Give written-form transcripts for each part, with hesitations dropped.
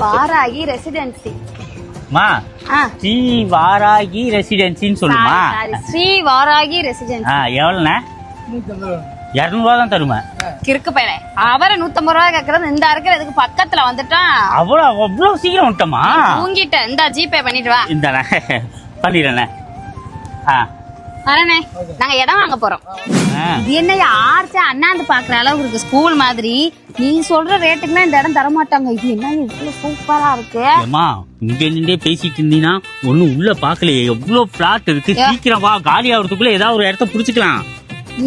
Varahi residency. மா ஸ்ரீ வாராகி ரெசிடென்சின்னு சொல்லுமா? Sri Varahi residency. எவ்வளோண்ணே? 200 தான் தருமா? கிறுக்கு பையனே, அவரை 150 ரூபாய் கேக்குறது, இந்த இருக்கிறதுக்கு பக்கத்துல வந்துட்டான். அவ்வளவு சீக்கிரம் விட்டமா? தூங்கிட்ட. இந்த ஜிபே பண்ணிட்டு வா. இந்த பண்ணிடுறேண்ணே. வரண்ணே, நாங்க இடம் வாங்க போறோம். இது என்ன ஆர்ச்சா அண்ணாந்து பாக்குற அளவுக்கு இருக்கு, ஸ்கூல் மாதிரி. நீ சொல்ற ரேட்டுக்குலாம் இந்த இடம் தரமாட்டாங்க. இது என்ன இவ்வளவு சூப்பரா இருக்கு. இங்க நின்றே பேசிட்டு இருந்தீங்கன்னா ஒண்ணும் உள்ள பாக்கலையே, எவ்வளவு பிளாட் இருக்கு. சீக்கிரம் வா, காலி ஆகுறதுக்குள்ள ஏதாவது ஒரு இடத்த புடிச்சுக்கலாம்.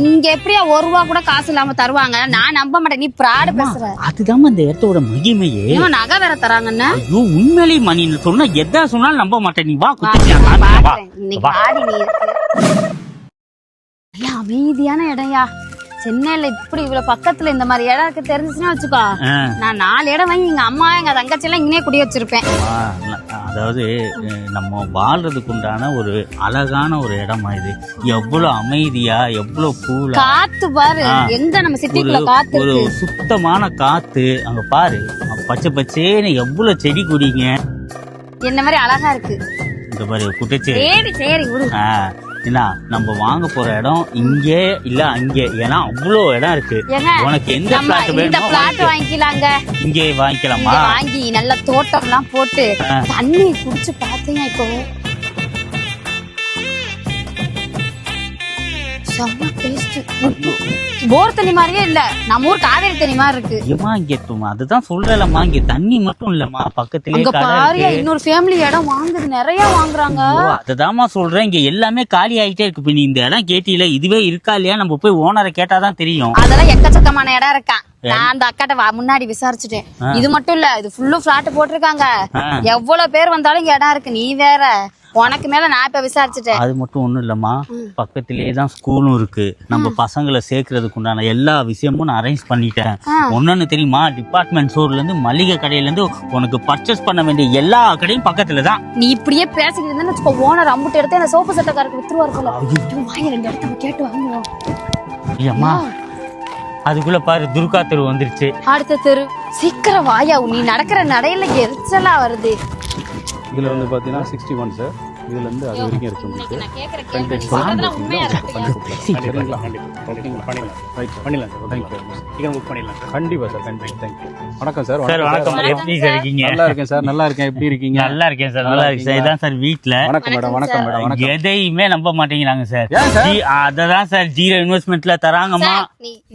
இங்க எப்படியா 1 ரூபா கூட காசு இல்லாம தருவாங்க? நான் நம்ப மாட்டேன். நீ பிராடு பேசுற. அதுதான் இந்த இடத்தோட மகிமையே. நகை வேற தராங்கன்னு. ஐயோ, உண்மையிலேயே மணி சொன்னா எதா சொன்னாலும் நம்ப மாட்டேன். நீ வா, அமைதியான இடம்யா. சென்னையில இப்படி இவ்வளவு பக்கத்துல இந்த மாதிரி இடம் இருக்கு தெரிஞ்சுச்சுன்னா வச்சுக்கோ, நான் 4 இடம் வாங்கி எங்க அம்மா எங்க தங்கச்சி எல்லாம் இங்கே குடி வச்சிருப்பேன். அதாவது நம்ம வாழ்றதுக்கு உண்டான ஒரு அழகான ஒரு இடமா இது. எவ்வளவு அமைதியா, எவ்வளவு கூலா, காத்து பாரு. எங்க நம்ம சிட்டிக்குள்ள காத்து, ஒரு சுத்தமான காத்து. அங்க பாரு, பச்சை பச்சேன்னு எவ்வளவு செடி கொடிங்க. என்ன மாதிரி அழகா இருக்கு. இந்த மாதிரி குட்டச்சே. சரி விடு. என்ன நம்ம வாங்க போற இடம் இங்கே இல்ல அங்கே, ஏன்னா அவ்வளோ இடம் இருக்கு. உனக்கு எந்த பிளாட் வேணும் வாங்கிக்கலாங்க. இங்கே வாங்கிக்கலாமா? வாங்கி நல்ல தோட்டம் எல்லாம் போட்டு தண்ணி குடிச்சு பாத்தீங்க. இப்போ போர் தண்ணி மாதிரியே இல்ல, நம்ம ஊர் காவேரி தண்ணி மாதிரி இருக்கு. ஏமா இங்க அதுதான் சொல்றேன்மா, இங்க தண்ணி மட்டும் இல்லம்மா, பக்கத்திலே இன்னொரு ஃபேமிலி இடம் வாங்குது, நிறைய வாங்குறாங்க. அதுதான்மா சொல்றேன், இங்க எல்லாமே காலி ஆகிட்டே இருக்கு. இப்ப நீ இந்த இடம் கேட்டீல, இதுவே இருக்கா இல்லையா நம்ம போய் ஓனரை கேட்டாதான் தெரியும். அதெல்லாம் எக்கச்சக்கமான இடம் இருக்கான். நான் அந்த அக்காட்ட முன்னாடி விசாரிச்சுட்டேன். இது மட்டும் இல்ல, இது ஃபுல்லு பிளாட் போட்டிருக்காங்க. எவ்வளவு பேர் வந்தாலும் இங்க இடம் இருக்கு. நீ வேற, உனக்கு மேல நான் இப்ப விசாரிச்சுட்டேன். அது மட்டும் ஒண்ணும் இல்லம்மா, பக்கத்திலேயே தான் ஸ்கூலும் இருக்கு. நம்ம பசங்களை சேர்க்கறதுக்கு உண்டான எல்லா விஷயமும் நான் அரேஞ்ச் பண்ணிட்டேன். ஒன்னொன்னு தெரியுமா, டிபார்ட்மெண்ட் ஸ்டோர்ல இருந்து மளிகை கடையில இருந்து உனக்கு பர்ச்சேஸ் பண்ண வேண்டிய எல்லா கடையும் பக்கத்துல தான். நீ இப்படியே பேசிக்கிட்டு இருந்தா வச்சுக்கோ, ஓனர் அம்புட்டு எடுத்து அந்த சோப்பு சட்டக்காரருக்கு வித்துருவாருல. வாங்கி 2 இடத்த கேட்டு வாங்குவோம். ஐயம்மா, அதுக்குள்ள பாரு துர்கா தெரு வந்துருச்சு. அடுத்த தெரு. சீக்கிரம் வாயா, நீ நடக்கிற நடையில எரிச்சலா வருது. இதுல வந்து பாத்தீங்கன்னா 61 சார். இதுல இருந்து அது வரைக்கும் இருக்கு உங்களுக்கு. கண்டிப்பா சார், கண்டிப்பா. தேங்க்யூ. வணக்கம் சார். வணக்கம். எப்படி இருக்கீங்க? நல்லா இருக்கேன் சார். நல்லா இருக்கேன். எப்படி இருக்கீங்க? நல்லா இருக்கேன் சார். நல்லா இருக்கேன் சார். இதான் சார் வீட்ல. வணக்கம் மேடம். வணக்கம் மேடம். வணக்கம். எதையுமே நம்ப மாட்டேங்கிறாங்க சார். அததான் சார் ஜீரோ இன்வெஸ்ட்மெண்ட்ல தராங்கம்மா.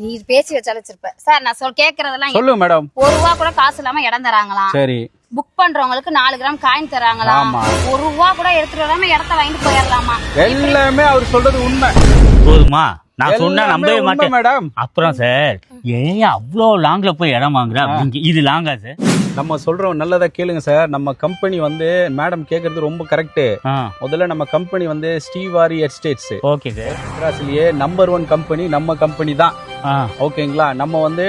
நீ பேசி வச்சிருப்ப சார். நான் கேக்குறதெல்லாம் சொல்லுங்க மேடம். 1 ரூபா கூட காசு இல்லாம இடம் தராங்களா? சரி. புக் பண்றவங்களுக்கு 4 கிராம் காயின் தராங்களா? 1 ரூபா கூட எடுத்துட்டு வராம இடத்த வாங்கிட்டு போயிடலாமா? எல்லாமே அவர் சொல்றது உண்மை. போதுமா? நான் சொன்னா நம்பவே மாட்டேன் மேடம். அப்புறம் சார், ஏன் அவ்வளோ லாங்ல போய் இடம் வாங்குற? இது லாங்கா சார்? நம்ம சொல்றோம், நல்லதா கேளுங்க சார். நம்ம கம்பெனி வந்து மேடம் கேக்குறது ரொம்ப கரெக்ட். முதல்ல நம்ம கம்பெனி வந்து ஸ்ரீவாரி எஸ்டேட்ஸ். Okay sir. மெட்ராஸ்லயே நம்பர் 1 கம்பெனி நம்ம கம்பெனி தான். ஓகேங்களா? நம்ம வந்து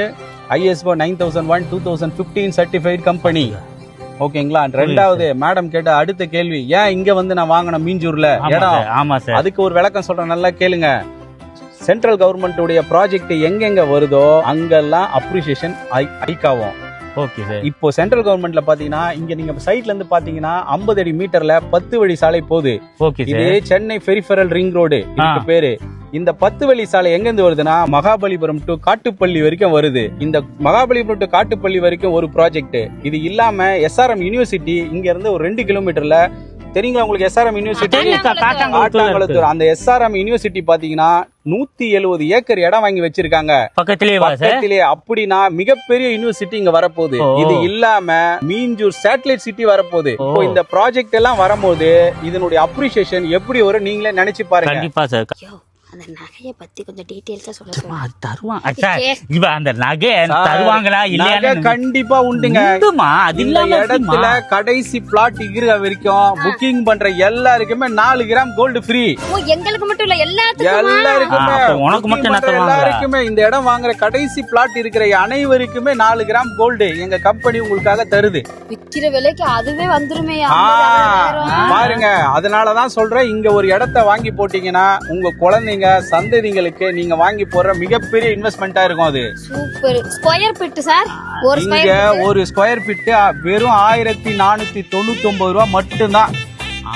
ISO 9001 2015 சர்டிஃபைட் கம்பெனி. ஓகேங்களா? 2வது மேடம் கேட்ட அடுத்த கேள்வி, ஏன் இங்க வந்து நான் வாங்கின மீஞ்சூர்ல இடம்? ஆமா சார். அதுக்கு ஒரு விளக்கம் சொல்றேன், நல்லா கேளுங்க. சென்ட்ரல் கவர்மெண்ட் உடைய ப்ராஜெக்ட் எங்கெங்க வருதோ அங்கெல்லாம் அப்ரிசியேஷன் ஹைக்காகும். Okay sir. இப்போ சென்ட்ரல் கவர்மெண்ட்ல பாத்தீங்கன்னா, இங்க நீங்க சைட்ல இருந்து பாத்தீங்கன்னா 50 அடி மீட்டர்ல 10 வழி சாலை போகுது. இது சென்னை பெரிஃபரல் ரிங் ரோடு இதுக்கு பேரு. இந்த 10 வழி சாலை எங்க இருந்து வருதுன்னா, மகாபலிபுரம் டு காட்டுப்பள்ளி வரைக்கும் வருது. இந்த மகாபலிபுரம் டு காட்டுப்பள்ளி வரைக்கும் ஒரு ப்ராஜெக்ட். இது இல்லாம SRM யூனிவர்சிட்டி இங்க இருந்து ஒரு 2 கிலோமீட்டர்ல, தெரியுங்களா உங்களுக்கு SRM யூனிவர்சிட்டி? காட்டாங்குளத்தூர். அந்த SRM யூனிவர்சிட்டி பாத்தீங்கன்னா 170 ஏக்கர் இடம் வாங்கி வச்சிருக்காங்க பக்கத்திலே. அப்படின்னா மிகப்பெரிய யூனிவர்சிட்டி இங்க வரப்போகுது. இது இல்லாம மீஞ்சூர் சேட்டலைட் சிட்டி வரப்போகுது. இப்போ இந்த ப்ராஜெக்ட் எல்லாம் வரும்போது இதனுடைய அப்ரிசியேஷன் எப்படி வரும் நீங்களே நினைச்சு பாருங்க. கண்டிப்பா சார். அந்த நகையை பத்தி கொஞ்சம் டீடைல்ஸா சொல்லுங்க. அது தருவாங்க. அந்த நகை தருவாங்களா இல்லையா? கண்டிப்பா உண்டுங்க. அது இல்ல இடத்துல கடைசி பிளாட் இருக்கிற வரைக்கும் புக்கிங் பண்ற எல்லாருக்குமே 4 கிராம் கோல்டு ஃப்ரீ. எங்களுக்கு மட்டும் இல்ல, எல்லாருக்குமே. உனக்கு மட்டும் எல்லாருக்குமே இந்த இடம் வாங்குற கடைசி பிளாட் இருக்கிற அனைவருக்குமே 4 கிராம் கோல்டு எங்க கம்பெனி உங்களுக்காக தருது. விக்கிற விலைக்கு அதுவே வந்துருமே. பாருங்க, அதனாலதான் சொல்றேன், இங்க ஒரு இடத்த வாங்கி போட்டீங்கன்னா உங்க குழந்தைங்க குழந்தைங்க சந்ததிங்களுக்கு நீங்க வாங்கி போடுற மிகப்பெரிய இன்வெஸ்ட்மெண்டா இருக்கும் அது. சூப்பர். Square feet sir? ஒரு இங்க ஒரு ஸ்கொயர் ஃபீட் வெறும் 1499 ரூபா மட்டும்தான்.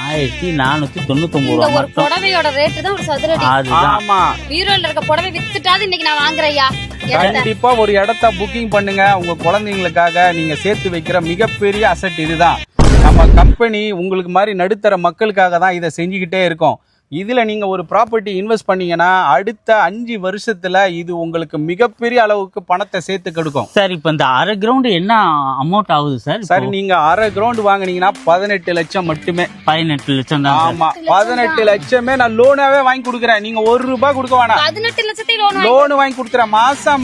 1499 ரூபா ஒரு மட்டும். புடவையோட ரேட் தான் ஒரு சதுர அடி. அதுதான். ஆமா, பீரோல இருக்க புடவை வித்துட்டாது இன்னைக்கு நான் வாங்குறேயா. கண்டிப்பா ஒரு இடத்த புக்கிங் பண்ணுங்க. உங்க குழந்தைங்களுக்காக நீங்க சேர்த்து வைக்கிற மிகப்பெரிய அசெட் இதுதான். நம்ம கம்பெனி உங்களுக்கு மாதிரி நடுத்தர மக்களுக்காக தான் இதை செஞ்சுக்கிட்டே இருக்கோம். இதுல நீங்க ஒரு ப்ராப்பர்ட்டி இன்வெஸ்ட் பண்ணீங்கன்னா அடுத்த 5 வருஷத்துல இது உங்களுக்கு மிகப்பெரிய அளவுக்கு பணத்தை சேர்த்து கொடுக்கும். சார் இப்ப இந்த அரை கிரவுண்ட் என்ன அமௌண்ட் ஆகுது சார்? சரி, நீங்க அரை கிரவுண்ட் வாங்குனீங்கன்னா 18 லட்சம் மட்டுமே. 18 லட்சம் தான். ஆமா, 18 லட்சமே நான் லோனாவே வாங்கி கொடுக்குறேன். நீங்க 1 ரூபாய் கொடுக்க வேணாம். 18 லட்சத்தை லோன் வாங்கி கொடுக்குறேன்.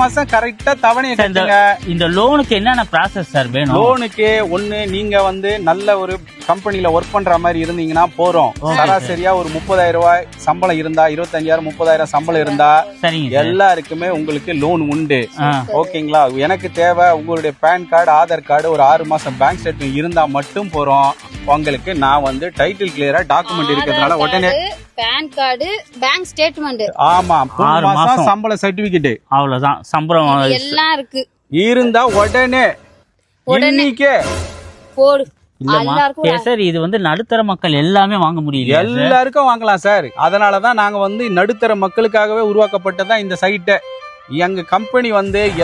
மாசம் கரெக்டா தவணையை கட்டுங்க. இந்த லோனுக்கு என்னென்ன ப்ராசஸ் சார் வேணும்? லோனுக்கு ஒண்ணு, நீங்க நல்ல ஒரு கம்பெனில ஒர்க் பண்ற மாதிரி இருந்தீங்கன்னா போறோம். சராசரியா ஒரு 30,000 ரூபாய் சம்பளம் இருந்தா, 25,000 30,000 சம்பளம் இருந்தா எல்லாருக்குமே உங்களுக்கு லோன் உண்டு. ஓகேங்களா? எனக்கு தேவை உங்களுடைய பேன் கார்டு, ஆதார் கார்டு, ஒரு 6 மாசம் பேங்க் ஸ்டேட்மெண்ட் இருந்தா மட்டும் போறோம். உங்களுக்கு நான் டைட்டில் கிளியரா டாக்குமெண்ட் இருக்கிறதுனால உடனே பேன் கார்டு, பேங்க் ஸ்டேட்மெண்ட், ஆமா 6 மாசம் சம்பள சர்டிபிகேட், அவ்வளவுதான் சம்பளம் எல்லாம் இருக்கு இருந்தா உடனே இன்னைக்கே போடு. சார் இது நடுத்தர மக்கள் எல்லாமே வாங்க முடியல. எல்லாருக்கும் வாங்கலாம் சார். அதனாலதான் நாங்க நடுத்தர மக்களுக்காகவே உருவாக்கப்பட்டதான் இந்த சைட்டை. எங்க கம்பெனி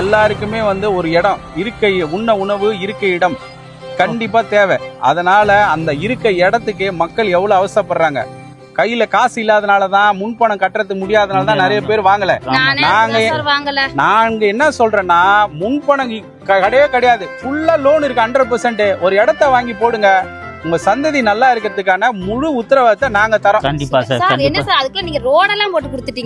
எல்லாருக்குமே ஒரு இடம், இருக்க உண்ண உணவு, இருக்க இடம் கண்டிப்பா தேவை. அதனால அந்த இருக்க இடத்துக்கு மக்கள் எவ்வளவு அவசரப்படுறாங்க. கையில காசு இல்லாதனாலதான், முன்பணம் கட்டுறது முடியாதனாலதான் நிறைய பேர் வாங்கல. நாங்க என்ன சொல்றேன்னா, முன்பணம் கிடையாது, ஃபுல்லா லோன் இருக்கு 100%. ஒரு இடத்த வாங்கி போடுங்க. உங்க சந்ததி நல்லா இருக்கிறதுக்கான முழு உத்தரவாதத்தை நாங்க தரோம். கண்டிப்பா சார். என்ன சார் அதுக்குள்ள நீங்க ரோடெல்லாம் போட்டு கொடுத்துட்டீங்க.